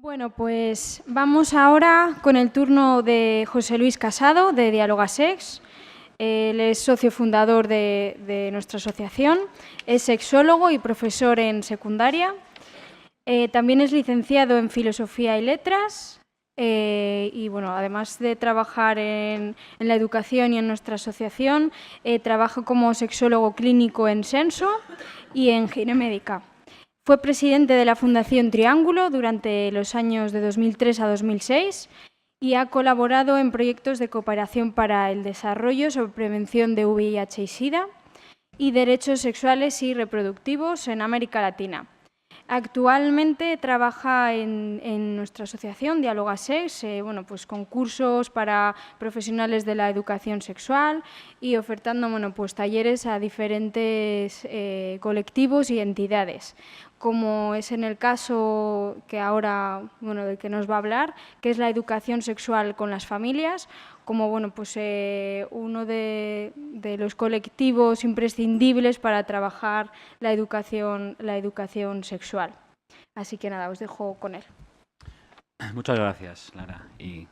Bueno, pues vamos ahora con el turno de José Luis Casado, de Dialogasex. Él es socio fundador de nuestra asociación, es sexólogo y profesor en secundaria. También es licenciado en Filosofía y Letras. Y bueno, además de trabajar en la educación y en nuestra asociación, trabaja como sexólogo clínico en Senso y en Ginemédica. Fue presidente de la Fundación Triángulo durante los años de 2003 a 2006 y ha colaborado en proyectos de cooperación para el desarrollo sobre prevención de VIH y SIDA y derechos sexuales y reproductivos en América Latina. Actualmente trabaja en nuestra asociación Dialogasex, pues con cursos para profesionales de la educación sexual y ofertando pues talleres a diferentes colectivos y entidades, como es en el caso que ahora, del que nos va a hablar, que es la educación sexual con las familias, como uno de los colectivos imprescindibles para trabajar la educación sexual. Así que nada, os dejo con él. Muchas gracias, Lara, y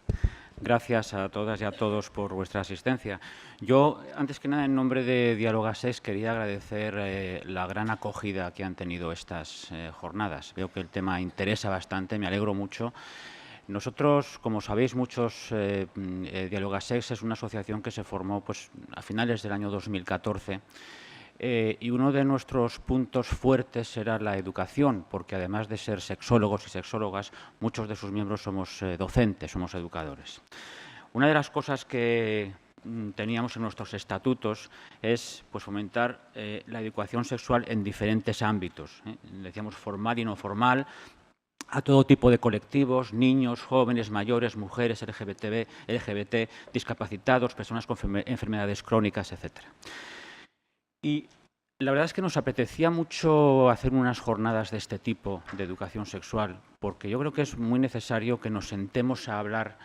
gracias a todas y a todos por vuestra asistencia. Yo, antes que nada, en nombre de Dialogasex, quería agradecer la gran acogida que han tenido estas jornadas. Veo que el tema interesa bastante, me alegro mucho. Nosotros, como sabéis muchos, Dialogasex es una asociación que se formó a finales del año 2014 y uno de nuestros puntos fuertes era la educación, porque además de ser sexólogos y sexólogas, muchos de sus miembros somos docentes, somos educadores. Una de las cosas que teníamos en nuestros estatutos es fomentar la educación sexual en diferentes ámbitos, decíamos formal y no formal, a todo tipo de colectivos, niños, jóvenes, mayores, mujeres, LGBT, discapacitados, personas con enfermedades crónicas, etc. Y la verdad es que nos apetecía mucho hacer unas jornadas de este tipo de educación sexual, porque yo creo que es muy necesario que nos sentemos a hablar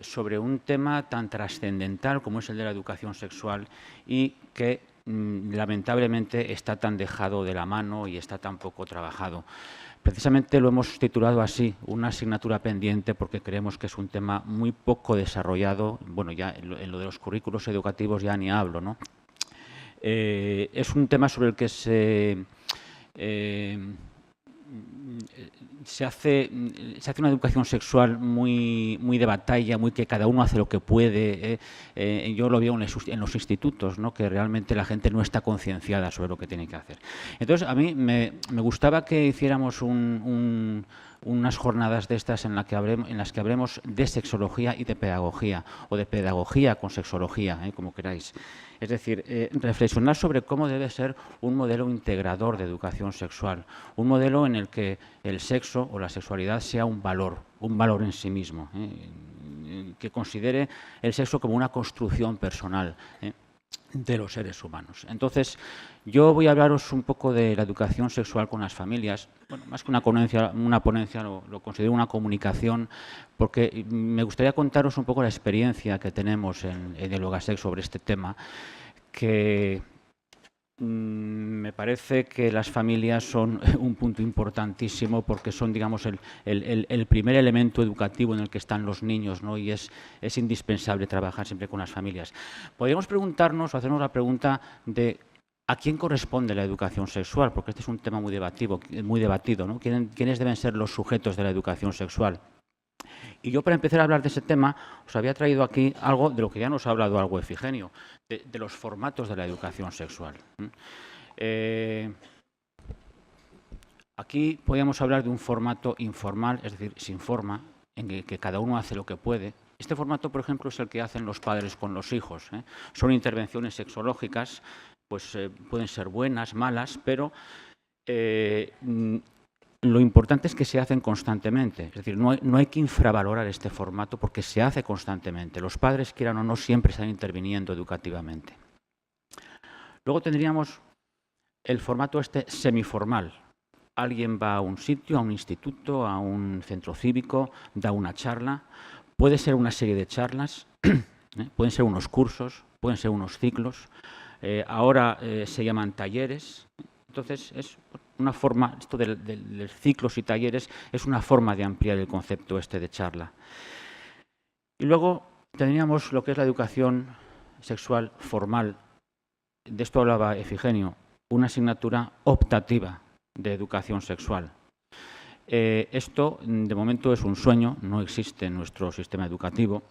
sobre un tema tan trascendental como es el de la educación sexual y que lamentablemente está tan dejado de la mano y está tan poco trabajado. Precisamente lo hemos titulado así, una asignatura pendiente, porque creemos que es un tema muy poco desarrollado. Bueno, ya en lo de los currículos educativos ya ni hablo, ¿no? Es un tema sobre el que se hace una educación sexual muy de batalla, muy que cada uno hace lo que puede. Yo lo veo en los institutos, ¿no? Que realmente la gente no está concienciada sobre lo que tiene que hacer. Entonces, a mí me gustaba que hiciéramos unas jornadas de estas en las que hablemos de sexología y de pedagogía, o de pedagogía con sexología, como queráis. Es decir, reflexionar sobre cómo debe ser un modelo integrador de educación sexual, un modelo en el que el sexo o la sexualidad sea un valor en sí mismo, que considere el sexo como una construcción personal de los seres humanos. Entonces, yo voy a hablaros un poco de la educación sexual con las familias. Bueno, más que una ponencia lo considero una comunicación, porque me gustaría contaros un poco la experiencia que tenemos en Dialogasex sobre este tema, que me parece que las familias son un punto importantísimo porque son, digamos, el primer elemento educativo en el que están los niños, ¿no? Y es indispensable trabajar siempre con las familias. Podríamos preguntarnos o hacernos la pregunta de ¿a quién corresponde la educación sexual? Porque este es un tema muy debatido, ¿no? ¿Quiénes deben ser los sujetos de la educación sexual? Y yo, para empezar a hablar de ese tema, os había traído aquí algo de lo que ya nos ha hablado algo Efigenio, de los formatos de la educación sexual. Aquí podríamos hablar de un formato informal, es decir, sin forma, en el que cada uno hace lo que puede. Este formato, por ejemplo, es el que hacen los padres con los hijos. Son intervenciones sexológicas, pueden ser buenas, malas, pero lo importante es que se hacen constantemente. Es decir, no hay que infravalorar este formato porque se hace constantemente. Los padres, quieran o no, siempre están interviniendo educativamente. Luego tendríamos el formato semiformal. Alguien va a un sitio, a un instituto, a un centro cívico, da una charla. Puede ser una serie de charlas, pueden ser unos cursos, pueden ser unos ciclos. Ahora se llaman talleres. Entonces, es una forma, esto de ciclos y talleres es una forma de ampliar el concepto este de charla. Y luego tendríamos lo que es la educación sexual formal. De esto hablaba Efigenio, una asignatura optativa de educación sexual. Esto, de momento, es un sueño, no existe en nuestro sistema educativo.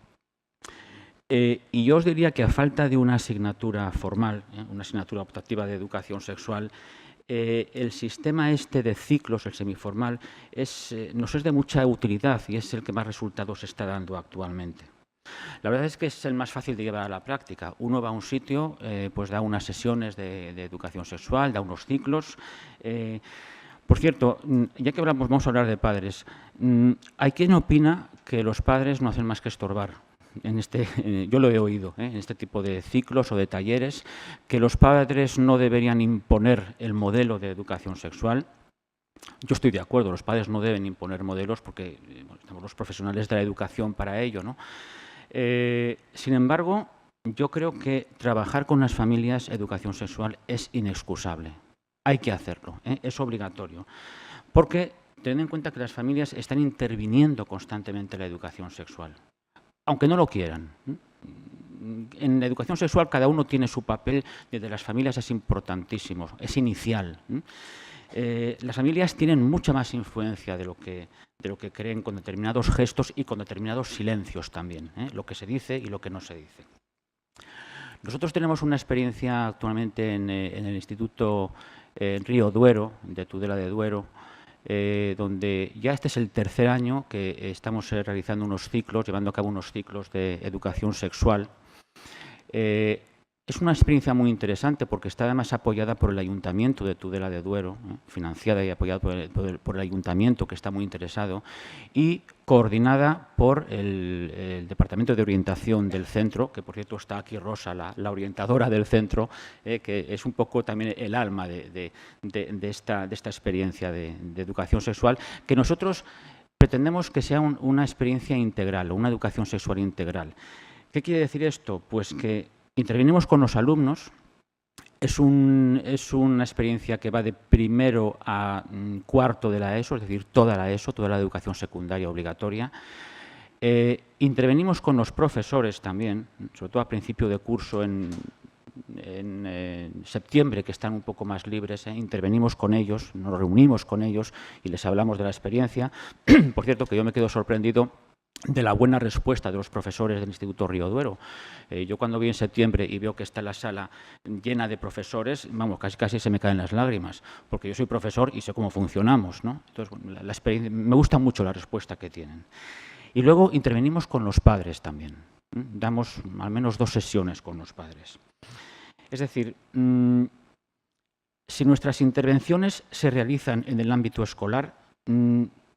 Y yo os diría que a falta de una asignatura formal, una asignatura optativa de educación sexual, el sistema este de ciclos, el semiformal, nos es de mucha utilidad y es el que más resultados está dando actualmente. La verdad es que es el más fácil de llevar a la práctica. Uno va a un sitio, pues da unas sesiones de educación sexual, da unos ciclos. Por cierto, ya que vamos a hablar de padres, hay quien opina que los padres no hacen más que estorbar. Yo lo he oído, en este tipo de ciclos o de talleres, que los padres no deberían imponer el modelo de educación sexual. Yo estoy de acuerdo, los padres no deben imponer modelos porque estamos los profesionales de la educación para ello, ¿no? Sin embargo, yo creo que trabajar con las familias educación sexual es inexcusable. Hay que hacerlo, es obligatorio. Porque tened en cuenta que las familias están interviniendo constantemente en la educación sexual, aunque no lo quieran. En la educación sexual cada uno tiene su papel, desde las familias es importantísimo, es inicial. Las familias tienen mucha más influencia de lo que creen con determinados gestos y con determinados silencios también, lo que se dice y lo que no se dice. Nosotros tenemos una experiencia actualmente en el Instituto Río Duero, de Tudela de Duero, donde ya este es el tercer año que estamos realizando unos ciclos, llevando a cabo unos ciclos de educación sexual. Es una experiencia muy interesante porque está además apoyada por el Ayuntamiento de Tudela de Duero, financiada y apoyada por el Ayuntamiento, que está muy interesado, y coordinada por el Departamento de Orientación del centro, que por cierto está aquí Rosa, la orientadora del centro, que es un poco también el alma de esta experiencia de educación sexual, que nosotros pretendemos que sea una experiencia integral, una educación sexual integral. ¿Qué quiere decir esto? Pues que intervenimos con los alumnos, es una experiencia que va de primero a cuarto de la ESO, es decir, toda la ESO, toda la educación secundaria obligatoria. Intervenimos con los profesores también, sobre todo a principio de curso en septiembre, que están un poco más libres, intervenimos con ellos, nos reunimos con ellos y les hablamos de la experiencia. Por cierto, que yo me quedo sorprendido de la buena respuesta de los profesores del Instituto Río Duero. Yo cuando voy en septiembre y veo que está la sala llena de profesores, vamos, casi se me caen las lágrimas, porque yo soy profesor y sé cómo funcionamos, ¿no? Entonces, bueno, la experiencia, me gusta mucho la respuesta que tienen. Y luego intervenimos con los padres también. Damos al menos 2 sesiones con los padres. Es decir, si nuestras intervenciones se realizan en el ámbito escolar,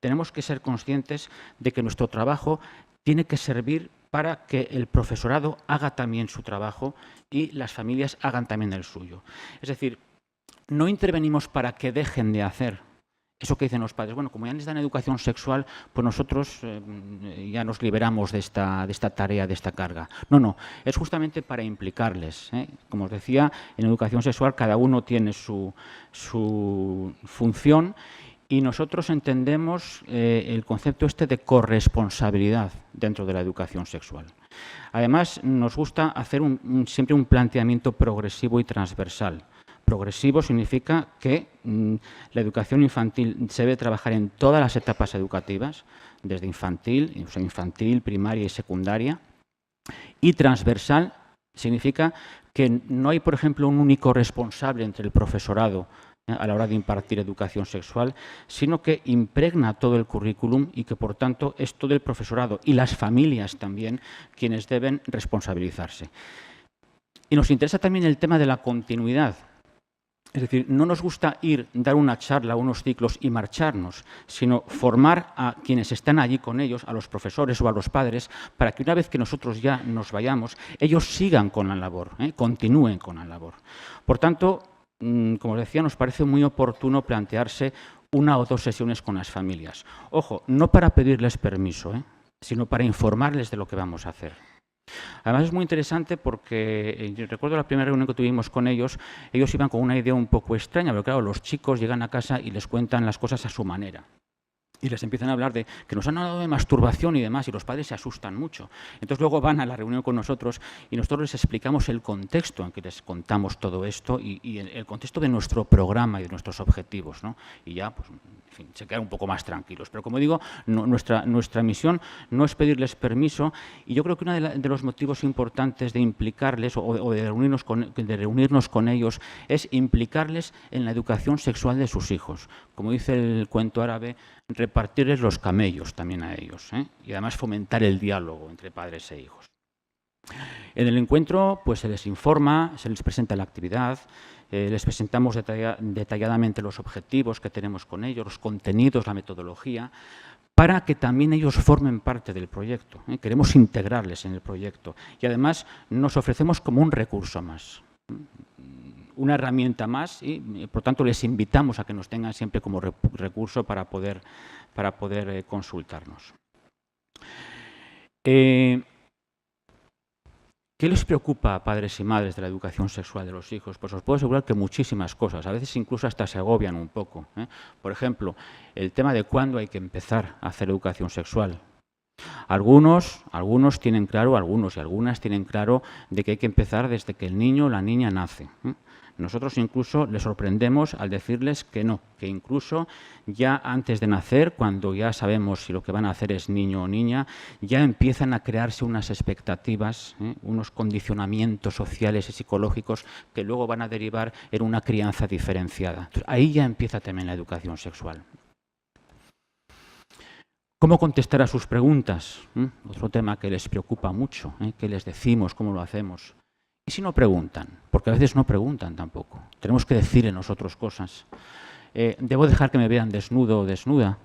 tenemos que ser conscientes de que nuestro trabajo tiene que servir para que el profesorado haga también su trabajo y las familias hagan también el suyo. Es decir, no intervenimos para que dejen de hacer eso que dicen los padres. Bueno, como ya les dan educación sexual, pues nosotros ya nos liberamos de esta tarea, de esta carga. No, es justamente para implicarles. Como os decía, en educación sexual cada uno tiene su función. Y nosotros entendemos el concepto este de corresponsabilidad dentro de la educación sexual. Además, nos gusta hacer siempre un planteamiento progresivo y transversal. Progresivo significa que la educación infantil se debe trabajar en todas las etapas educativas, desde infantil, primaria y secundaria. Y transversal significa que no hay, por ejemplo, un único responsable entre el profesorado a la hora de impartir educación sexual, sino que impregna todo el currículum y que, por tanto, es todo el profesorado y las familias también quienes deben responsabilizarse. Y nos interesa también el tema de la continuidad. Es decir, no nos gusta dar una charla, unos ciclos y marcharnos, sino formar a quienes están allí con ellos, a los profesores o a los padres, para que una vez que nosotros ya nos vayamos, ellos sigan con la labor, continúen con la labor. Por tanto, como os decía, nos parece muy oportuno plantearse 1 o 2 sesiones con las familias. Ojo, no para pedirles permiso, sino para informarles de lo que vamos a hacer. Además es muy interesante porque yo recuerdo la primera reunión que tuvimos con ellos iban con una idea un poco extraña, pero claro, los chicos llegan a casa y les cuentan las cosas a su manera. Y les empiezan a hablar de que nos han hablado de masturbación y demás, y los padres se asustan mucho. Entonces luego van a la reunión con nosotros y nosotros les explicamos el contexto en que les contamos todo esto y el contexto de nuestro programa y de nuestros objetivos, ¿no? Y ya, pues, en fin, se quedan un poco más tranquilos. Pero como digo, nuestra misión no es pedirles permiso, y yo creo que uno de los motivos importantes de implicarles o de reunirnos con ellos es implicarles en la educación sexual de sus hijos. Como dice el cuento árabe, repartirles los camellos también a ellos, ¿eh? Y además fomentar el diálogo entre padres e hijos. En el encuentro pues se les informa, se les presenta la actividad, les presentamos detalladamente los objetivos que tenemos con ellos, los contenidos, la metodología, para que también ellos formen parte del proyecto, ¿eh? Queremos integrarles en el proyecto y además nos ofrecemos como un recurso más, una herramienta más y, por tanto, les invitamos a que nos tengan siempre como recurso para poder consultarnos. ¿Qué les preocupa a padres y madres de la educación sexual de los hijos? Pues os puedo asegurar que muchísimas cosas, a veces incluso hasta se agobian un poco, ¿eh? Por ejemplo, el tema de cuándo hay que empezar a hacer educación sexual. Algunos tienen claro, algunos y algunas tienen claro de que hay que empezar desde que el niño o la niña nace, ¿eh? Nosotros incluso les sorprendemos al decirles que no, que incluso ya antes de nacer, cuando ya sabemos si lo que van a hacer es niño o niña, ya empiezan a crearse unas expectativas, unos condicionamientos sociales y psicológicos que luego van a derivar en una crianza diferenciada. Entonces, ahí ya empieza también la educación sexual. ¿Cómo contestar a sus preguntas? Otro tema que les preocupa mucho, ¿qué les decimos? ¿Cómo lo hacemos? ¿Y si no preguntan? Porque a veces no preguntan tampoco. Tenemos que decirle nosotros cosas. ¿Debo dejar que me vean desnudo o desnuda?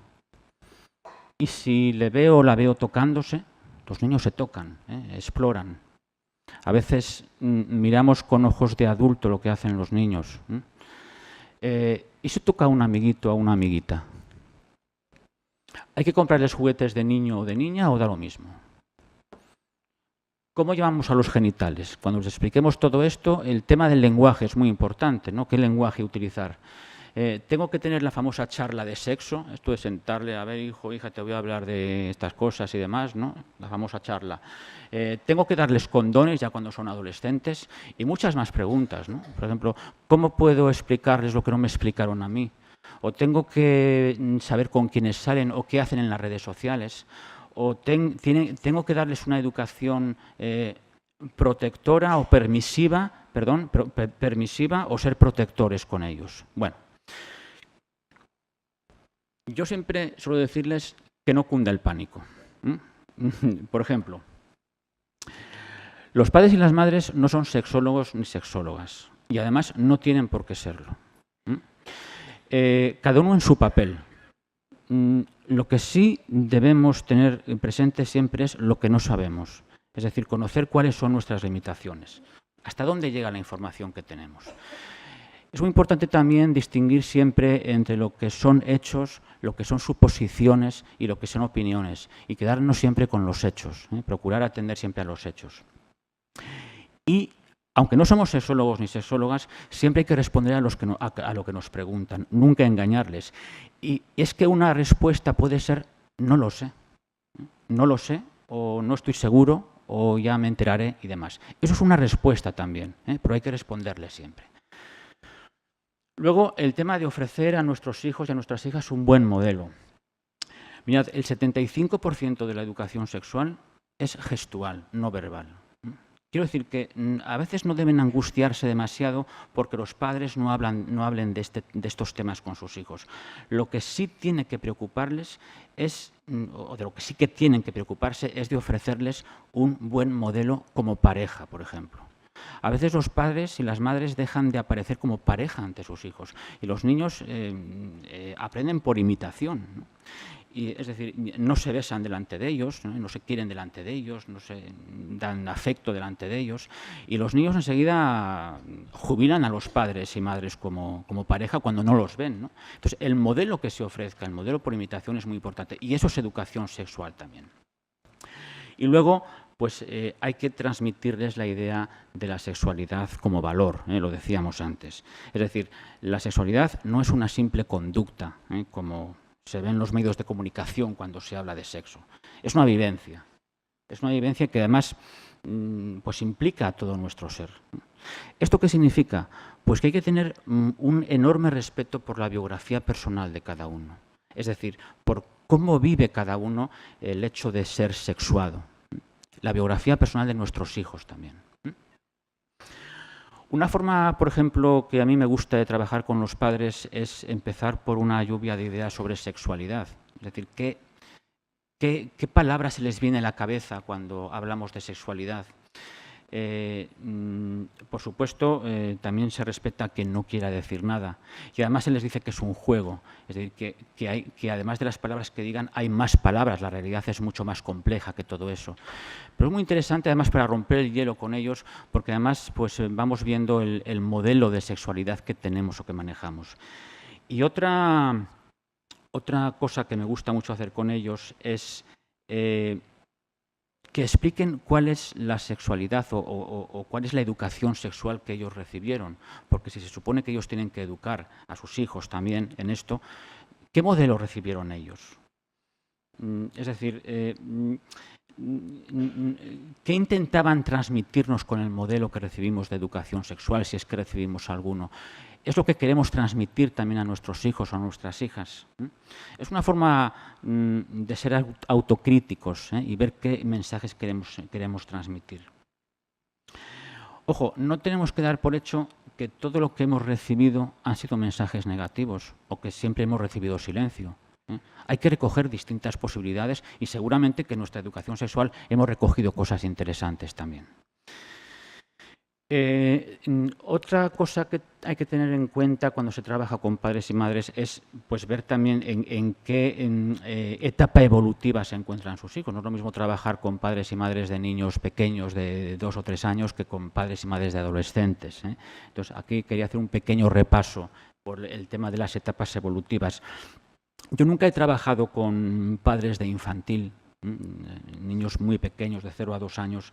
Y si le veo o la veo tocándose, los niños se tocan, exploran. A veces miramos con ojos de adulto lo que hacen los niños. ¿Y si toca a un amiguito o a una amiguita? ¿Hay que comprarles juguetes de niño o de niña o da lo mismo? ¿Cómo llamamos a los genitales? Cuando les expliquemos todo esto, el tema del lenguaje es muy importante, ¿no? ¿Qué lenguaje utilizar? Tengo que tener la famosa charla de sexo, esto de sentarle, a ver, hijo, hija, te voy a hablar de estas cosas y demás, ¿no? La famosa charla. Tengo que darles condones ya cuando son adolescentes y muchas más preguntas, ¿no? Por ejemplo, ¿cómo puedo explicarles lo que no me explicaron a mí? O tengo que saber con quiénes salen o qué hacen en las redes sociales. O tengo que darles una educación protectora o permisiva, permisiva o ser protectores con ellos. Bueno, yo siempre suelo decirles que no cunda el pánico. Por ejemplo, los padres y las madres no son sexólogos ni sexólogas y además no tienen por qué serlo. Cada uno en su papel. Lo que sí debemos tener presente siempre es lo que no sabemos, es decir, conocer cuáles son nuestras limitaciones, hasta dónde llega la información que tenemos. Es muy importante también distinguir siempre entre lo que son hechos, lo que son suposiciones y lo que son opiniones, y quedarnos siempre con los hechos, procurar atender siempre a los hechos. Y aunque no somos sexólogos ni sexólogas, siempre hay que responder a lo que nos preguntan, nunca engañarles. Y es que una respuesta puede ser no lo sé, o no estoy seguro, o ya me enteraré y demás. Eso es una respuesta también, pero hay que responderle siempre. Luego, el tema de ofrecer a nuestros hijos y a nuestras hijas un buen modelo. Mirad, el 75% de la educación sexual es gestual, no verbal. Quiero decir que a veces no deben angustiarse demasiado porque los padres no hablen de estos temas con sus hijos. Lo que sí tiene que preocuparles o de lo que sí que tienen que preocuparse es de ofrecerles un buen modelo como pareja, por ejemplo. A veces los padres y las madres dejan de aparecer como pareja ante sus hijos y los niños aprenden por imitación, ¿no? Y, es decir, no se besan delante de ellos, no se quieren delante de ellos, no se dan afecto delante de ellos. Y los niños enseguida jubilan a los padres y madres como pareja cuando no los ven, ¿no? Entonces, el modelo que se ofrezca, el modelo por imitación es muy importante. Y eso es educación sexual también. Y luego, pues hay que transmitirles la idea de la sexualidad como valor, lo decíamos antes. Es decir, la sexualidad no es una simple conducta, como se ve en los medios de comunicación cuando se habla de sexo. Es una vivencia. Es una vivencia que además pues implica a todo nuestro ser. ¿Esto qué significa? Pues que hay que tener un enorme respeto por la biografía personal de cada uno. Es decir, por cómo vive cada uno el hecho de ser sexuado. La biografía personal de nuestros hijos también. Una forma, por ejemplo, que a mí me gusta de trabajar con los padres es empezar por una lluvia de ideas sobre sexualidad. Es decir, ¿qué palabras se les viene a la cabeza cuando hablamos de sexualidad? Por supuesto, también se respeta a quien no quiera decir nada. Y además se les dice que es un juego. Es decir, que además de las palabras que digan, hay más palabras. La realidad es mucho más compleja que todo eso. Pero es muy interesante además para romper el hielo con ellos, porque además pues, vamos viendo el modelo de sexualidad que tenemos o que manejamos. Y otra cosa que me gusta mucho hacer con ellos es que expliquen cuál es la sexualidad o cuál es la educación sexual que ellos recibieron. Porque si se supone que ellos tienen que educar a sus hijos también en esto, ¿qué modelo recibieron ellos? Es decir, ¿qué intentaban transmitirnos con el modelo que recibimos de educación sexual, si es que recibimos alguno? Es lo que queremos transmitir también a nuestros hijos o a nuestras hijas. Es una forma de ser autocríticos y ver qué mensajes queremos transmitir. Ojo, no tenemos que dar por hecho que todo lo que hemos recibido han sido mensajes negativos o que siempre hemos recibido silencio. Hay que recoger distintas posibilidades y seguramente que en nuestra educación sexual hemos recogido cosas interesantes también. Otra cosa que hay que tener en cuenta cuando se trabaja con padres y madres es pues, ver también en qué etapa evolutiva se encuentran sus hijos. No es lo mismo trabajar con padres y madres de niños pequeños de 2 o 3 años que con padres y madres de adolescentes. Entonces, aquí quería hacer un pequeño repaso por el tema de las etapas evolutivas. Yo nunca he trabajado con padres de infantil, niños muy pequeños, de 0 a 2 años,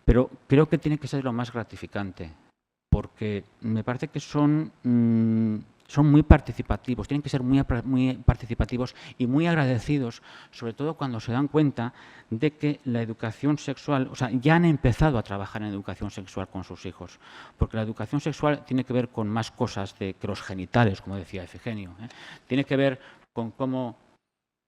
pero creo que tiene que ser lo más gratificante, porque me parece que son muy participativos, tienen que ser muy participativos y muy agradecidos, sobre todo cuando se dan cuenta de que la educación sexual, o sea, ya han empezado a trabajar en educación sexual con sus hijos, porque la educación sexual tiene que ver con más cosas que los genitales, como decía Efigenio, tiene que ver con cómo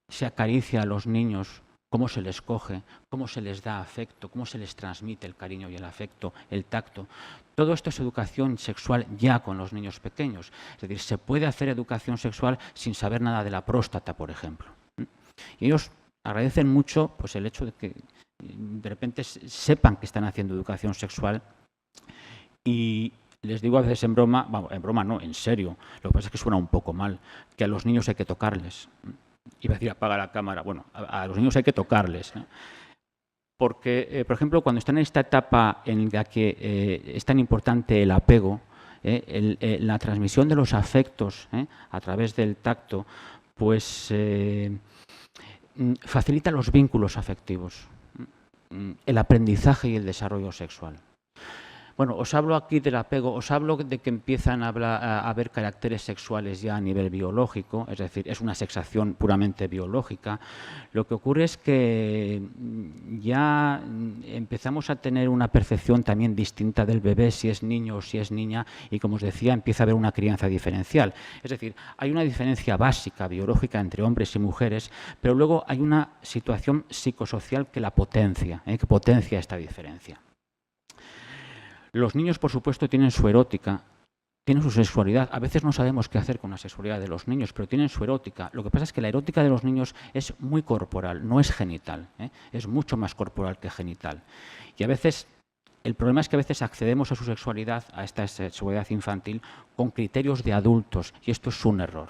se acaricia a los niños, cómo se les coge, cómo se les da afecto, cómo se les transmite el cariño y el afecto, el tacto. Todo esto es educación sexual ya con los niños pequeños. Es decir, se puede hacer educación sexual sin saber nada de la próstata, por ejemplo. Y ellos agradecen mucho pues, el hecho de que de repente sepan que están haciendo educación sexual y les digo a veces en broma, bueno, en broma no, en serio, lo que pasa es que suena un poco mal, que a los niños hay que tocarles. Iba a decir apaga la cámara. Bueno, a los niños hay que tocarles. Porque, por ejemplo, cuando están en esta etapa en la que es tan importante el apego, la transmisión de los afectos a través del tacto, pues facilita los vínculos afectivos, el aprendizaje y el desarrollo sexual. Bueno, os hablo aquí del apego, os hablo de que empiezan a haber caracteres sexuales ya a nivel biológico, es decir, es una sexación puramente biológica. Lo que ocurre es que ya empezamos a tener una percepción también distinta del bebé, si es niño o si es niña, y como os decía, empieza a haber una crianza diferencial. Es decir, hay una diferencia básica, biológica, entre hombres y mujeres, pero luego hay una situación psicosocial que la potencia, que potencia esta diferencia. Los niños, por supuesto, tienen su erótica, tienen su sexualidad. A veces no sabemos qué hacer con la sexualidad de los niños, pero tienen su erótica. Lo que pasa es que la erótica de los niños es muy corporal, no es genital, es mucho más corporal que genital. Y a veces, el problema es que a veces accedemos a su sexualidad, a esta sexualidad infantil, con criterios de adultos, y esto es un error.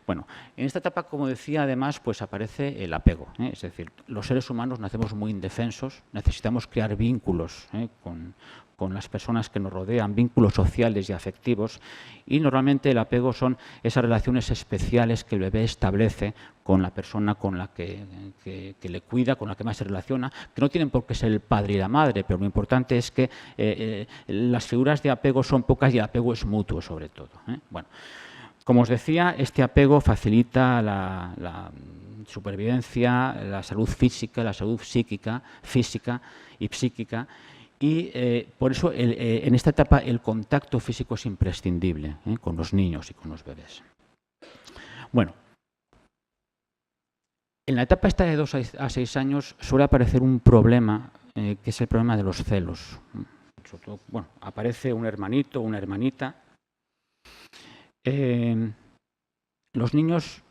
Bueno, en esta etapa, como decía, además, pues aparece el apego. Es decir, los seres humanos nacemos muy indefensos, necesitamos crear vínculos con con las personas que nos rodean, vínculos sociales y afectivos, y normalmente el apego son esas relaciones especiales que el bebé establece con la persona con la que le cuida, con la que más se relaciona, que no tienen por qué ser el padre y la madre, pero lo importante es que las figuras de apego son pocas y el apego es mutuo sobre todo. Bueno, como os decía, este apego facilita la supervivencia, la salud física, la salud física y psíquica, y por eso en esta etapa el contacto físico es imprescindible con los niños y con los bebés. Bueno, en la etapa esta de 2 a 6 años suele aparecer un problema que es el problema de los celos. Sobre todo, bueno, aparece un hermanito, una hermanita. Los niños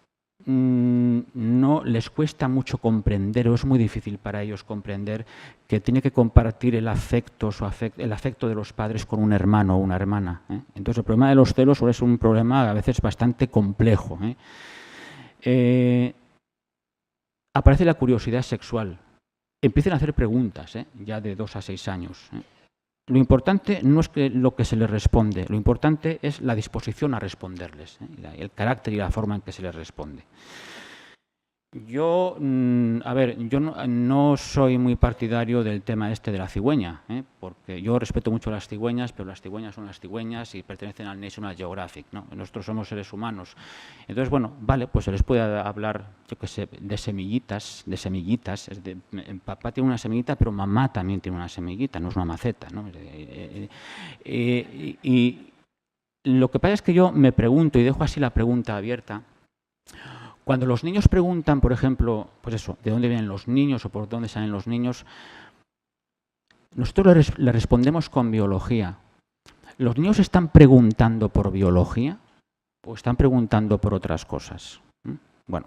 no les cuesta mucho comprender, o es muy difícil para ellos comprender que tiene que compartir el afecto de los padres con un hermano o una hermana. Entonces el problema de los celos es un problema a veces bastante complejo. Aparece la curiosidad sexual. Empiezan a hacer preguntas ya de 2 a 6 años. Lo importante no es lo que se les responde, lo importante es la disposición a responderles, el carácter y la forma en que se les responde. Yo no soy muy partidario del tema este de la cigüeña, porque yo respeto mucho las cigüeñas, pero las cigüeñas son las cigüeñas y pertenecen al National Geographic, ¿no? Nosotros somos seres humanos. Entonces, bueno, vale, pues se les puede hablar, yo qué sé, de semillitas. Papá tiene una semillita, pero mamá también tiene una semillita, no es una maceta, ¿no? Y lo que pasa es que yo me pregunto, y dejo así la pregunta abierta, cuando los niños preguntan, por ejemplo, pues eso, de dónde vienen los niños o por dónde salen los niños, nosotros les respondemos con biología. ¿Los niños están preguntando por biología o están preguntando por otras cosas? Bueno,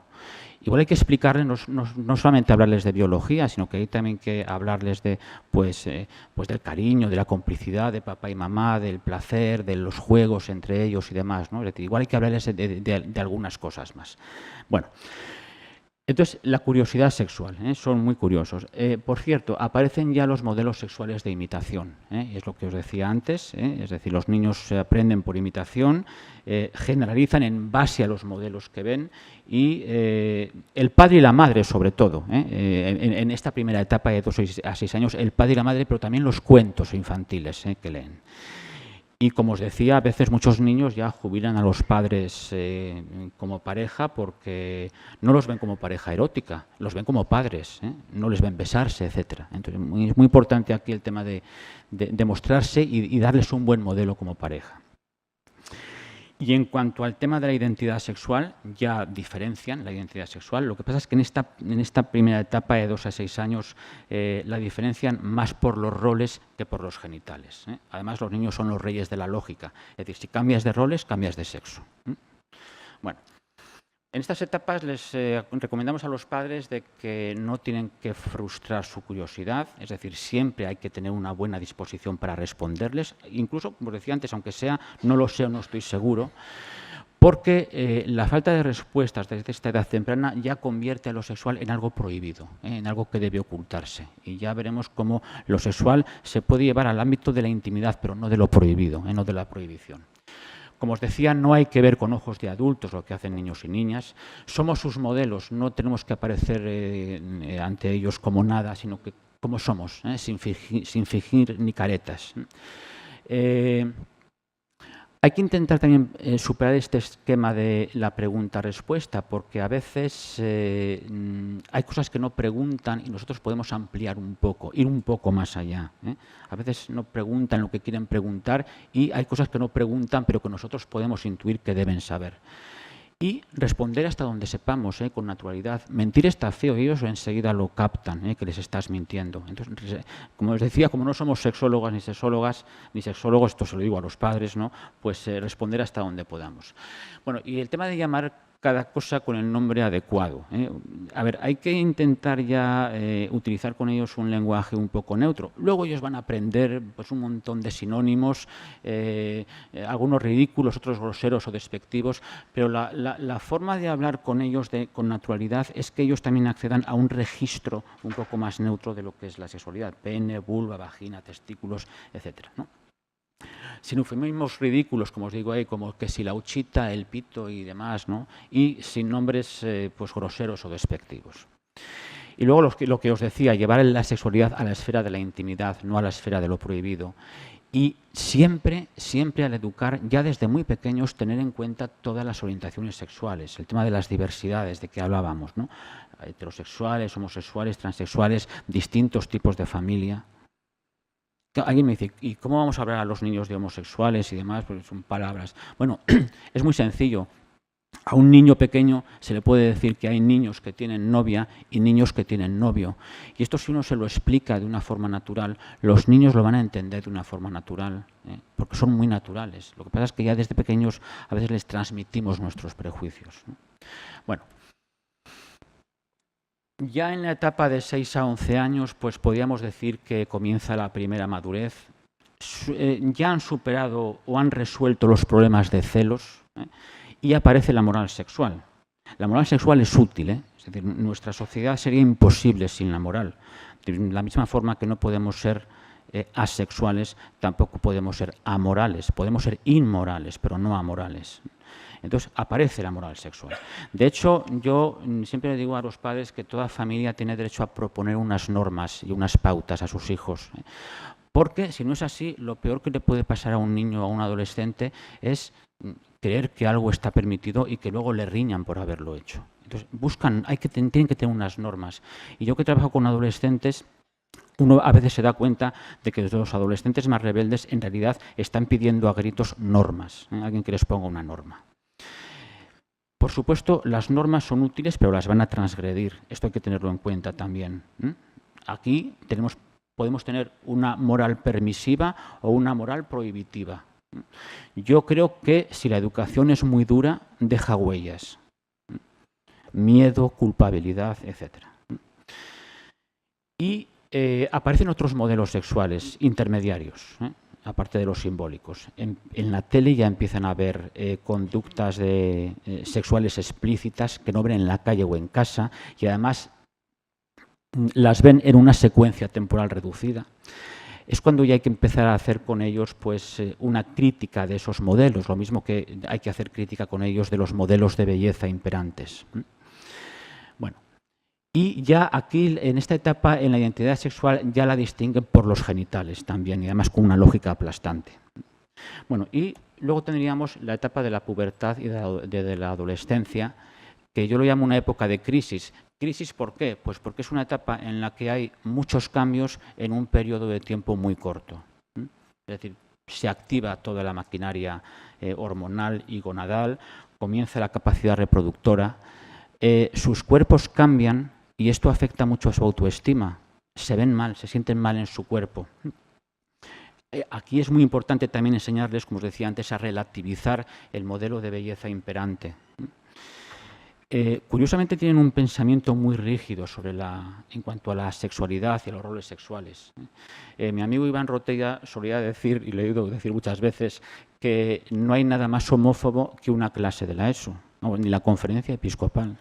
igual hay que explicarles, no solamente hablarles de biología, sino que hay también que hablarles de, pues del cariño, de la complicidad de papá y mamá, del placer, de los juegos entre ellos y demás, ¿no? Es decir, igual hay que hablarles de algunas cosas más. Bueno, entonces la curiosidad sexual, son muy curiosos. Por cierto, aparecen ya los modelos sexuales de imitación, es lo que os decía antes, es decir, los niños aprenden por imitación, generalizan en base a los modelos que ven y el padre y la madre sobre todo, en esta primera etapa de 2 a 6 años, el padre y la madre, pero también los cuentos infantiles que leen. Y como os decía, a veces muchos niños ya jubilan a los padres como pareja porque no los ven como pareja erótica, los ven como padres, no les ven besarse, etc. Entonces, es muy importante aquí el tema de mostrarse y darles un buen modelo como pareja. Y en cuanto al tema de la identidad sexual, ya diferencian la identidad sexual. Lo que pasa es que en esta primera etapa de 2 a 6 años la diferencian más por los roles que por los genitales. Además, los niños son los reyes de la lógica. Es decir, si cambias de roles, cambias de sexo. Bueno, en estas etapas les recomendamos a los padres de que no tienen que frustrar su curiosidad, es decir, siempre hay que tener una buena disposición para responderles, incluso, como decía antes, aunque sea, no lo sé o no estoy seguro, porque la falta de respuestas desde esta edad temprana ya convierte a lo sexual en algo prohibido, en algo que debe ocultarse. Y ya veremos cómo lo sexual se puede llevar al ámbito de la intimidad, pero no de lo prohibido, no de la prohibición. Como os decía, no hay que ver con ojos de adultos lo que hacen niños y niñas. Somos sus modelos, no tenemos que aparecer ante ellos como nada, sino que como somos, sin fingir ni caretas. Hay que intentar también superar este esquema de la pregunta-respuesta, porque a veces hay cosas que no preguntan y nosotros podemos ampliar un poco, ir un poco más allá. A veces no preguntan lo que quieren preguntar y hay cosas que no preguntan, pero que nosotros podemos intuir que deben saber. Y responder hasta donde sepamos, con naturalidad. Mentir está feo y ellos enseguida lo captan, que les estás mintiendo. Entonces, como os decía, como no somos sexólogas ni sexólogos, esto se lo digo a los padres, ¿no? Pues responder hasta donde podamos. Bueno, y el tema de llamar cada cosa con el nombre adecuado. A ver, hay que intentar ya utilizar con ellos un lenguaje un poco neutro. Luego ellos van a aprender pues, un montón de sinónimos, algunos ridículos, otros groseros o despectivos, pero la forma de hablar con ellos con naturalidad es que ellos también accedan a un registro un poco más neutro de lo que es la sexualidad. Pene, vulva, vagina, testículos, etcétera, ¿no? Sin eufemismos ridículos, como os digo ahí, como que si la uchita, el pito y demás, ¿no? Y sin nombres pues groseros o despectivos. Y luego lo que os decía, llevar la sexualidad a la esfera de la intimidad, no a la esfera de lo prohibido. Y siempre, siempre al educar, ya desde muy pequeños, tener en cuenta todas las orientaciones sexuales, el tema de las diversidades de que hablábamos, ¿no? Heterosexuales, homosexuales, transexuales, distintos tipos de familia. Alguien me dice, ¿y cómo vamos a hablar a los niños de homosexuales y demás? Pues son palabras. Bueno, es muy sencillo. A un niño pequeño se le puede decir que hay niños que tienen novia y niños que tienen novio. Y esto si uno se lo explica de una forma natural, los niños lo van a entender de una forma natural, porque son muy naturales. Lo que pasa es que ya desde pequeños a veces les transmitimos nuestros prejuicios, ¿no? Bueno. Ya en la etapa de 6 a 11 años, pues podríamos decir que comienza la primera madurez. Ya han superado o han resuelto los problemas de celos, y aparece la moral sexual. La moral sexual es útil, es decir, nuestra sociedad sería imposible sin la moral. De la misma forma que no podemos ser asexuales, tampoco podemos ser amorales. Podemos ser inmorales, pero no amorales. Entonces aparece la moral sexual. De hecho, yo siempre le digo a los padres que toda familia tiene derecho a proponer unas normas y unas pautas a sus hijos. Porque si no es así, lo peor que le puede pasar a un niño o a un adolescente es creer que algo está permitido y que luego le riñan por haberlo hecho. Entonces tienen que tener unas normas. Y yo que trabajo con adolescentes, uno a veces se da cuenta de que los adolescentes más rebeldes en realidad están pidiendo a gritos normas. Alguien que les ponga una norma. Por supuesto, las normas son útiles, pero las van a transgredir. Esto hay que tenerlo en cuenta también. Aquí podemos tener una moral permisiva o una moral prohibitiva. Yo creo que si la educación es muy dura, deja huellas. Miedo, culpabilidad, etc. Y aparecen otros modelos sexuales intermediarios, aparte de los simbólicos. En la tele ya empiezan a haber conductas sexuales explícitas que no ven en la calle o en casa y además las ven en una secuencia temporal reducida. Es cuando ya hay que empezar a hacer con ellos pues, una crítica de esos modelos, lo mismo que hay que hacer crítica con ellos de los modelos de belleza imperantes. Bueno. Y ya aquí, en esta etapa, en la identidad sexual, ya la distinguen por los genitales también, y además con una lógica aplastante. Bueno, y luego tendríamos la etapa de la pubertad y de la adolescencia, que yo lo llamo una época de crisis. ¿Crisis por qué? Pues porque es una etapa en la que hay muchos cambios en un periodo de tiempo muy corto. Es decir, se activa toda la maquinaria hormonal y gonadal, comienza la capacidad reproductora, sus cuerpos cambian, y esto afecta mucho a su autoestima. Se ven mal, se sienten mal en su cuerpo. Aquí es muy importante también enseñarles, como os decía antes, a relativizar el modelo de belleza imperante. Curiosamente tienen un pensamiento muy rígido en cuanto a la sexualidad y a los roles sexuales. Mi amigo Iván Rotella solía decir, y le he oído decir muchas veces, que no hay nada más homófobo que una clase de la ESO, ni la conferencia episcopal.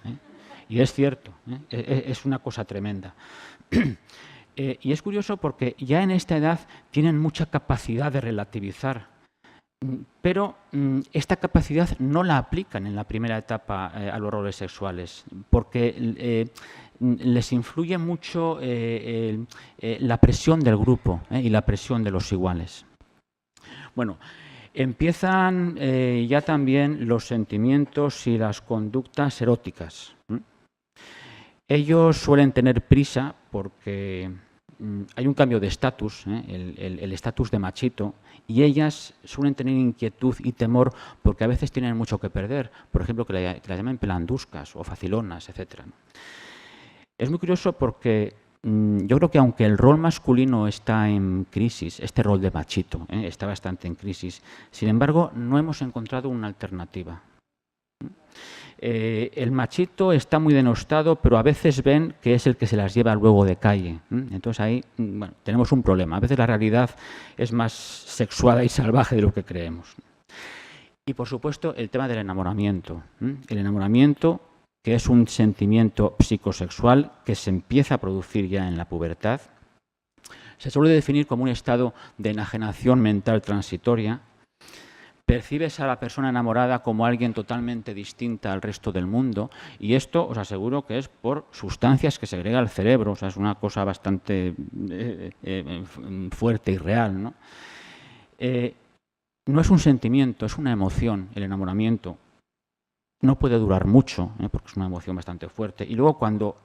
Y es cierto, es una cosa tremenda. Y es curioso porque ya en esta edad tienen mucha capacidad de relativizar, pero esta capacidad no la aplican en la primera etapa a los roles sexuales, porque les influye mucho la presión del grupo y la presión de los iguales. Bueno, empiezan ya también los sentimientos y las conductas eróticas. Ellos suelen tener prisa porque hay un cambio de estatus, el estatus de machito, y ellas suelen tener inquietud y temor porque a veces tienen mucho que perder, por ejemplo, que la llaman pelanduscas o facilonas, etc. Es muy curioso porque yo creo que aunque el rol masculino está en crisis, este rol de machito está bastante en crisis, sin embargo, no hemos encontrado una alternativa. El machito está muy denostado, pero a veces ven que es el que se las lleva luego de calle. Entonces ahí bueno, tenemos un problema. A veces la realidad es más sexuada y salvaje de lo que creemos. Y por supuesto el tema del enamoramiento. El enamoramiento, que es un sentimiento psicosexual que se empieza a producir ya en la pubertad, se suele definir como un estado de enajenación mental transitoria. Percibes a la persona enamorada como alguien totalmente distinta al resto del mundo, y esto os aseguro que es por sustancias que segrega el cerebro. O sea, es una cosa bastante fuerte y real, ¿no? No es un sentimiento, es una emoción. El enamoramiento no puede durar mucho, porque es una emoción bastante fuerte. Y luego cuando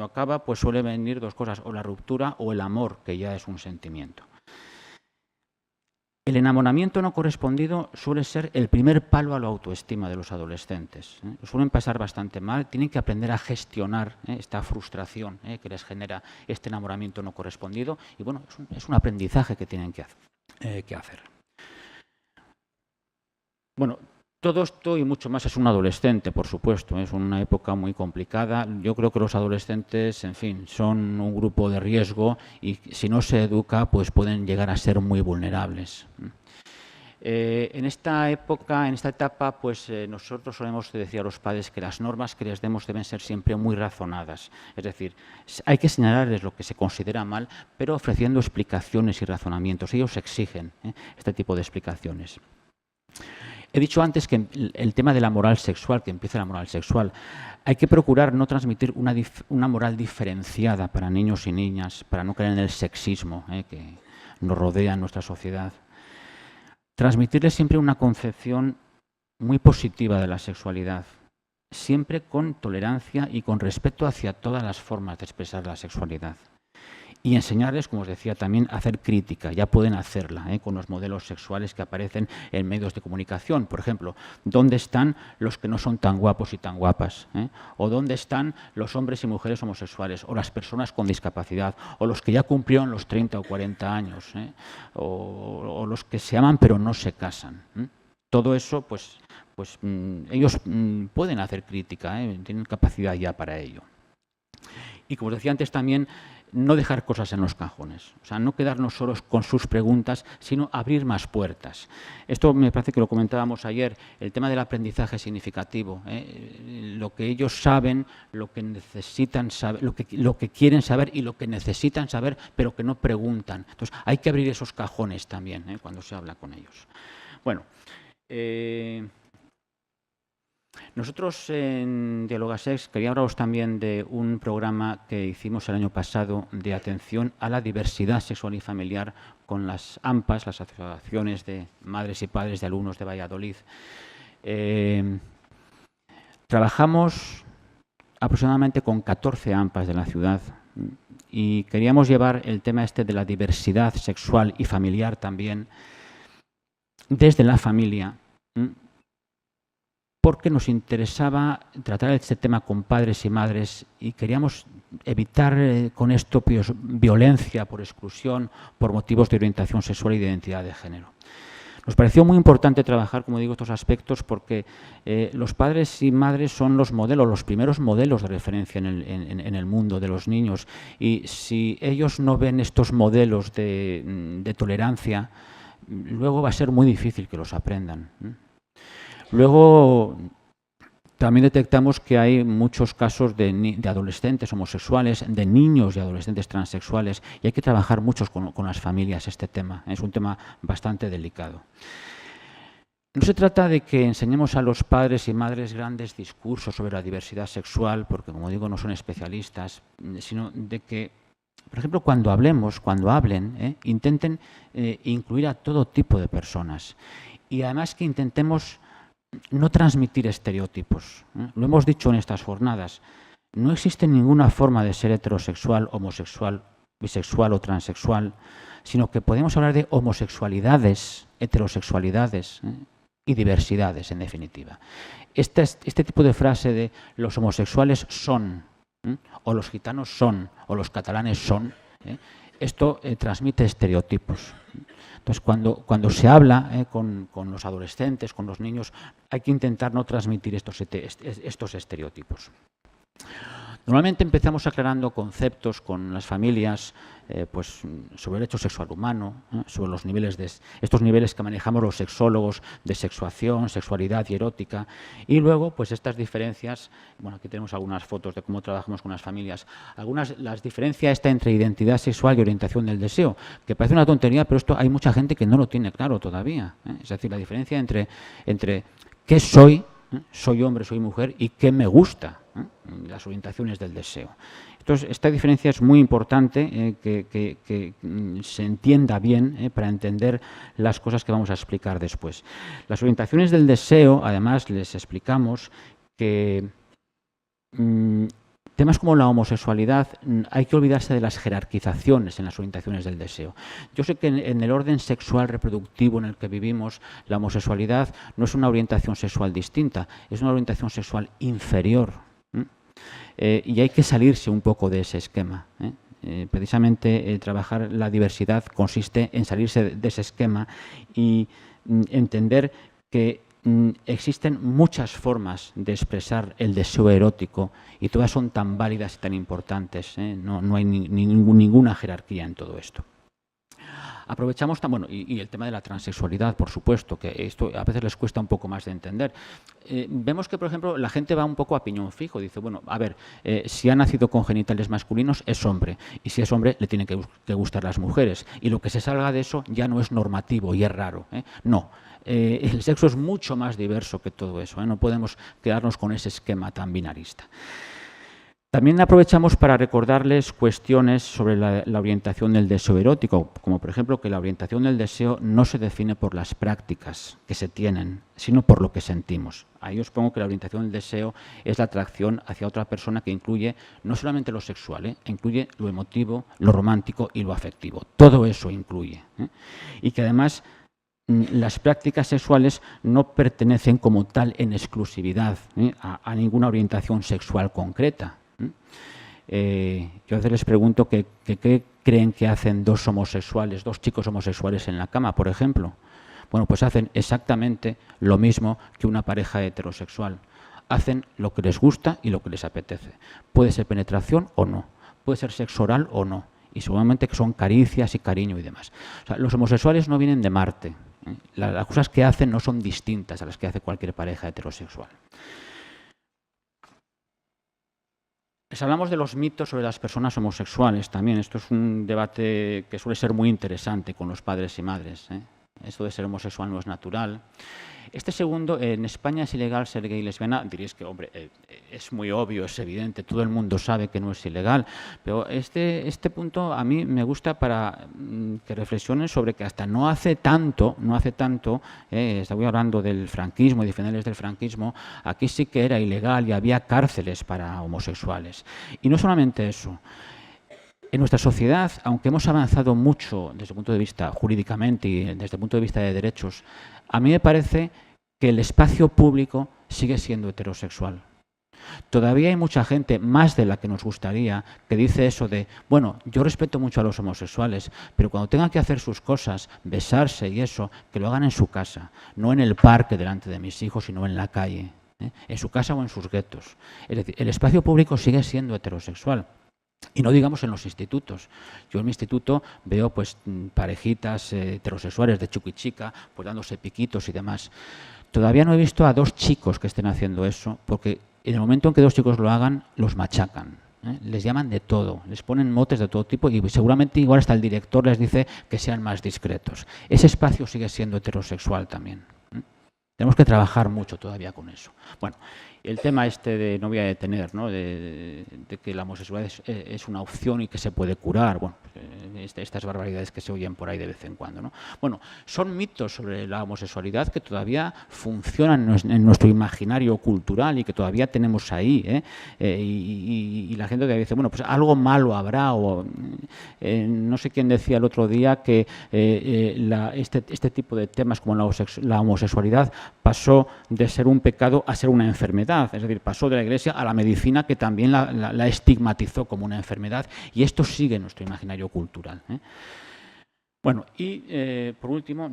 acaba, pues suele venir dos cosas, o la ruptura o el amor, que ya es un sentimiento. El enamoramiento no correspondido suele ser el primer palo a la autoestima de los adolescentes. Lo suelen pasar bastante mal, tienen que aprender a gestionar esta frustración que les genera este enamoramiento no correspondido, y bueno, es un aprendizaje que tienen que hacer. Bueno, todo esto y mucho más es un adolescente, por supuesto. Es una época muy complicada. Yo creo que los adolescentes, en fin, son un grupo de riesgo y si no se educa, pues pueden llegar a ser muy vulnerables. En esta etapa, pues nosotros solemos decir a los padres que las normas que les demos deben ser siempre muy razonadas. Es decir, hay que señalarles lo que se considera mal, pero ofreciendo explicaciones y razonamientos. Ellos exigen este tipo de explicaciones. He dicho antes que el tema de la moral sexual, que empieza la moral sexual, hay que procurar no transmitir una moral diferenciada para niños y niñas, para no caer en el sexismo que nos rodea en nuestra sociedad. Transmitirles siempre una concepción muy positiva de la sexualidad, siempre con tolerancia y con respeto hacia todas las formas de expresar la sexualidad. Y enseñarles, como os decía, también a hacer crítica. Ya pueden hacerla con los modelos sexuales que aparecen en medios de comunicación. Por ejemplo, ¿dónde están los que no son tan guapos y tan guapas? ¿O dónde están los hombres y mujeres homosexuales? ¿O las personas con discapacidad? ¿O los que ya cumplieron los 30 o 40 años? ¿O los que se aman pero no se casan? Todo eso, pues ellos pueden hacer crítica, tienen capacidad ya para ello. Y como os decía antes también, no dejar cosas en los cajones, o sea, no quedarnos solos con sus preguntas, sino abrir más puertas. Esto me parece que lo comentábamos ayer, el tema del aprendizaje significativo, lo que ellos saben, lo que necesitan saber, lo que quieren saber y lo que necesitan saber, pero que no preguntan. Entonces, hay que abrir esos cajones también cuando se habla con ellos. Bueno, nosotros en Dialogasex quería hablaros también de un programa que hicimos el año pasado de atención a la diversidad sexual y familiar con las AMPAs, las asociaciones de madres y padres de alumnos de Valladolid. Trabajamos aproximadamente con 14 AMPAs de la ciudad y queríamos llevar el tema de la diversidad sexual y familiar también desde la familia, porque nos interesaba tratar este tema con padres y madres y queríamos evitar con esto violencia por exclusión, por motivos de orientación sexual y de identidad de género. Nos pareció muy importante trabajar, como digo, estos aspectos porque los padres y madres son los modelos, los primeros modelos de referencia en el mundo de los niños, y si ellos no ven estos modelos de tolerancia, luego va a ser muy difícil que los aprendan. Luego también detectamos que hay muchos casos de adolescentes homosexuales, de niños y adolescentes transexuales, y hay que trabajar mucho con las familias este tema. Es un tema bastante delicado. No se trata de que enseñemos a los padres y madres grandes discursos sobre la diversidad sexual, porque, como digo, no son especialistas, sino de que, por ejemplo, cuando hablen, intenten incluir a todo tipo de personas. Y además que intentemos no transmitir estereotipos. Lo hemos dicho en estas jornadas. No existe ninguna forma de ser heterosexual, homosexual, bisexual o transexual, sino que podemos hablar de homosexualidades, heterosexualidades y diversidades, en definitiva. Este tipo de frase de los homosexuales son, o los gitanos son, o los catalanes son, esto transmite estereotipos. Entonces, cuando se habla con los adolescentes, con los niños, hay que intentar no transmitir estos estereotipos. Normalmente empezamos aclarando conceptos con las familias pues, sobre el hecho sexual humano, sobre los niveles estos niveles que manejamos los sexólogos de sexuación, sexualidad y erótica, y luego pues estas diferencias, bueno, aquí tenemos algunas fotos de cómo trabajamos con las familias, las diferencias está entre identidad sexual y orientación del deseo, que parece una tontería, pero esto hay mucha gente que no lo tiene claro todavía, es decir, la diferencia entre qué soy, soy hombre, soy mujer, y qué me gusta, las orientaciones del deseo. Entonces, esta diferencia es muy importante que se entienda bien para entender las cosas que vamos a explicar después. Las orientaciones del deseo, además, les explicamos que temas como la homosexualidad, hay que olvidarse de las jerarquizaciones en las orientaciones del deseo. Yo sé que en el orden sexual reproductivo en el que vivimos, la homosexualidad no es una orientación sexual distinta, es una orientación sexual inferior. Y hay que salirse un poco de ese esquema. Precisamente trabajar la diversidad consiste en salirse de ese esquema y entender que existen muchas formas de expresar el deseo erótico y todas son tan válidas y tan importantes. No hay ninguna jerarquía en todo esto. Aprovechamos, bueno, y el tema de la transexualidad, por supuesto, que esto a veces les cuesta un poco más de entender. Vemos que, por ejemplo, la gente va un poco a piñón fijo. Dice, bueno, a ver, si ha nacido con genitales masculinos, es hombre. Y si es hombre, le tienen que gustar las mujeres. Y lo que se salga de eso ya no es normativo y es raro. No. El sexo es mucho más diverso que todo eso. No podemos quedarnos con ese esquema tan binarista. También aprovechamos para recordarles cuestiones sobre la orientación del deseo erótico, como por ejemplo que la orientación del deseo no se define por las prácticas que se tienen, sino por lo que sentimos. Ahí os pongo que la orientación del deseo es la atracción hacia otra persona que incluye no solamente lo sexual, incluye lo emotivo, lo romántico y lo afectivo. Todo eso incluye. Y que además las prácticas sexuales no pertenecen como tal en exclusividad a ninguna orientación sexual concreta. Yo a veces les pregunto qué creen que hacen dos chicos homosexuales en la cama, por ejemplo. Bueno, pues hacen exactamente lo mismo que una pareja heterosexual. Hacen lo que les gusta y lo que les apetece. Puede ser penetración o no, puede ser sexo oral o no, y seguramente que son caricias y cariño y demás. O sea, los homosexuales no vienen de Marte. Las cosas que hacen no son distintas a las que hace cualquier pareja heterosexual. Les hablamos de los mitos sobre las personas homosexuales también. Esto es un debate que suele ser muy interesante con los padres y madres. Esto de ser homosexual no es natural. Este segundo, en España es ilegal ser gay y lesbiana. Diréis que, hombre, es muy obvio, es evidente, todo el mundo sabe que no es ilegal. Pero este punto a mí me gusta para que reflexionen sobre que hasta no hace tanto, estoy hablando del franquismo y de finales del franquismo, aquí sí que era ilegal y había cárceles para homosexuales. Y no solamente eso. En nuestra sociedad, aunque hemos avanzado mucho desde el punto de vista jurídicamente y desde el punto de vista de derechos, a mí me parece que el espacio público sigue siendo heterosexual. Todavía hay mucha gente, más de la que nos gustaría, que dice eso de, bueno, yo respeto mucho a los homosexuales, pero cuando tengan que hacer sus cosas, besarse y eso, que lo hagan en su casa, no en el parque delante de mis hijos, sino en la calle, en su casa o en sus guetos. Es decir, el espacio público sigue siendo heterosexual. Y no digamos en los institutos. Yo en mi instituto veo pues parejitas heterosexuales de chico y chica, pues dándose piquitos y demás. Todavía no he visto a dos chicos que estén haciendo eso, porque en el momento en que dos chicos lo hagan, los machacan. Les llaman de todo, les ponen motes de todo tipo y seguramente igual hasta el director les dice que sean más discretos. Ese espacio sigue siendo heterosexual también. Tenemos que trabajar mucho todavía con eso. Bueno, el tema de, no voy a detener, ¿no? de que la homosexualidad es una opción y que se puede curar. Bueno, estas barbaridades que se oyen por ahí de vez en cuando, ¿no? Bueno, son mitos sobre la homosexualidad que todavía funcionan en nuestro imaginario cultural y que todavía tenemos ahí, y la gente dice, bueno, pues algo malo habrá, o no sé quién decía el otro día que este tipo de temas como la homosexualidad pasó de ser un pecado a ser una enfermedad, es decir, pasó de la Iglesia a la medicina, que también la estigmatizó como una enfermedad, y esto sigue en nuestro imaginario cultural. Bueno, y por último,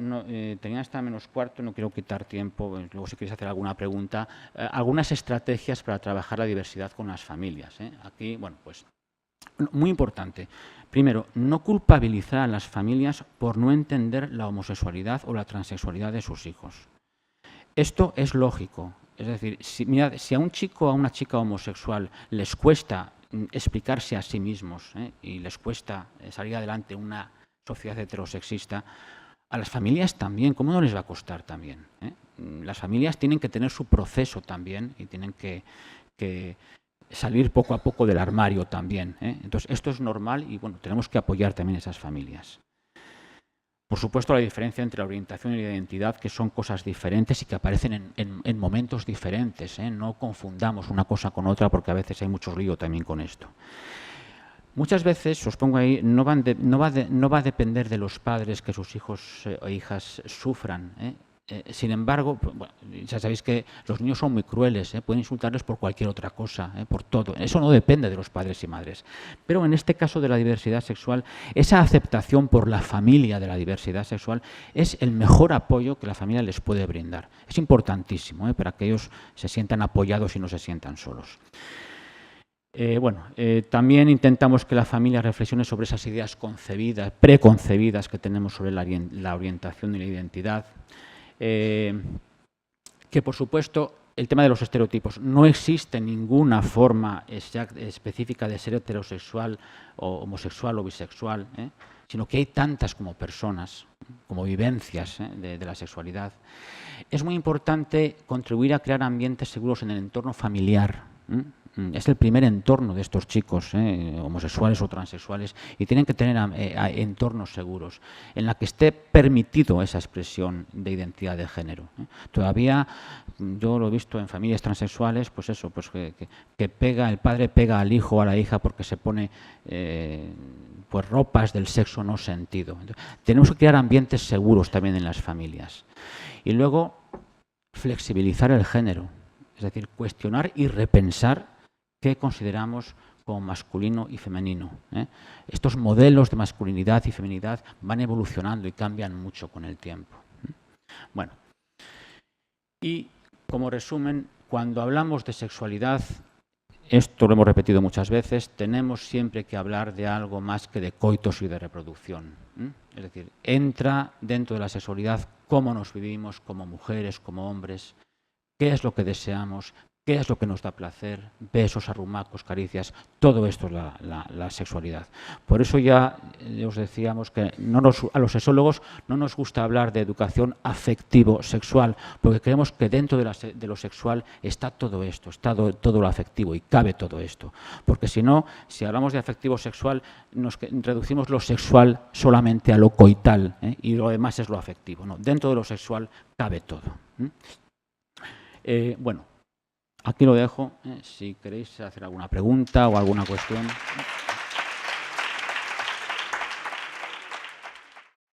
tenía hasta -4, no quiero quitar tiempo, luego si queréis hacer alguna pregunta, algunas estrategias para trabajar la diversidad con las familias. Aquí, bueno, pues muy importante. Primero, no culpabilizar a las familias por no entender la homosexualidad o la transexualidad de sus hijos. Esto es lógico. Es decir, mirad, si a un chico o a una chica homosexual les cuesta explicarse a sí mismos y les cuesta salir adelante una sociedad heterosexista, a las familias también, ¿cómo no les va a costar también? Las familias tienen que tener su proceso también y tienen que salir poco a poco del armario también. Entonces, esto es normal y bueno, tenemos que apoyar también a esas familias. Por supuesto, la diferencia entre la orientación y la identidad, que son cosas diferentes y que aparecen en momentos diferentes. No confundamos una cosa con otra, porque a veces hay mucho lío también con esto. Muchas veces, os pongo ahí, no va a depender de los padres que sus hijos o hijas sufran. Sin embargo, bueno, ya sabéis que los niños son muy crueles, pueden insultarles por cualquier otra cosa, por todo. Eso no depende de los padres y madres. Pero en este caso de la diversidad sexual, esa aceptación por la familia de la diversidad sexual es el mejor apoyo que la familia les puede brindar. Es importantísimo para que ellos se sientan apoyados y no se sientan solos. También intentamos que la familia reflexione sobre esas ideas preconcebidas que tenemos sobre la orientación y la identidad. Que por supuesto el tema de los estereotipos, no existe ninguna forma específica de ser heterosexual o homosexual o bisexual, sino que hay tantas como personas, como vivencias de la sexualidad. Es muy importante contribuir a crear ambientes seguros en el entorno familiar. Es el primer entorno de estos chicos, homosexuales o transexuales, y tienen que tener entornos seguros en la que esté permitido esa expresión de identidad de género. Todavía, yo lo he visto en familias transexuales, pues eso, pues que el padre pega al hijo o a la hija porque se pone pues ropas del sexo no sentido. Entonces, tenemos que crear ambientes seguros también en las familias. Y luego, flexibilizar el género, es decir, cuestionar y repensar qué consideramos como masculino y femenino. Estos modelos de masculinidad y feminidad van evolucionando y cambian mucho con el tiempo. Bueno, y como resumen, cuando hablamos de sexualidad, esto lo hemos repetido muchas veces, tenemos siempre que hablar de algo más que de coitos y de reproducción. Es decir, entra dentro de la sexualidad cómo nos vivimos como mujeres, como hombres, qué es lo que deseamos, qué es lo que nos da placer, besos, arrumacos, caricias, todo esto es la sexualidad. Por eso ya os decíamos que a los sexólogos no nos gusta hablar de educación afectivo-sexual, porque creemos que dentro de lo sexual está todo esto, está todo lo afectivo y cabe todo esto. Porque si no, si hablamos de afectivo-sexual, nos reducimos lo sexual solamente a lo coital, y lo demás es lo afectivo. No, dentro de lo sexual cabe todo. Bueno, aquí lo dejo. Si queréis hacer alguna pregunta o alguna cuestión.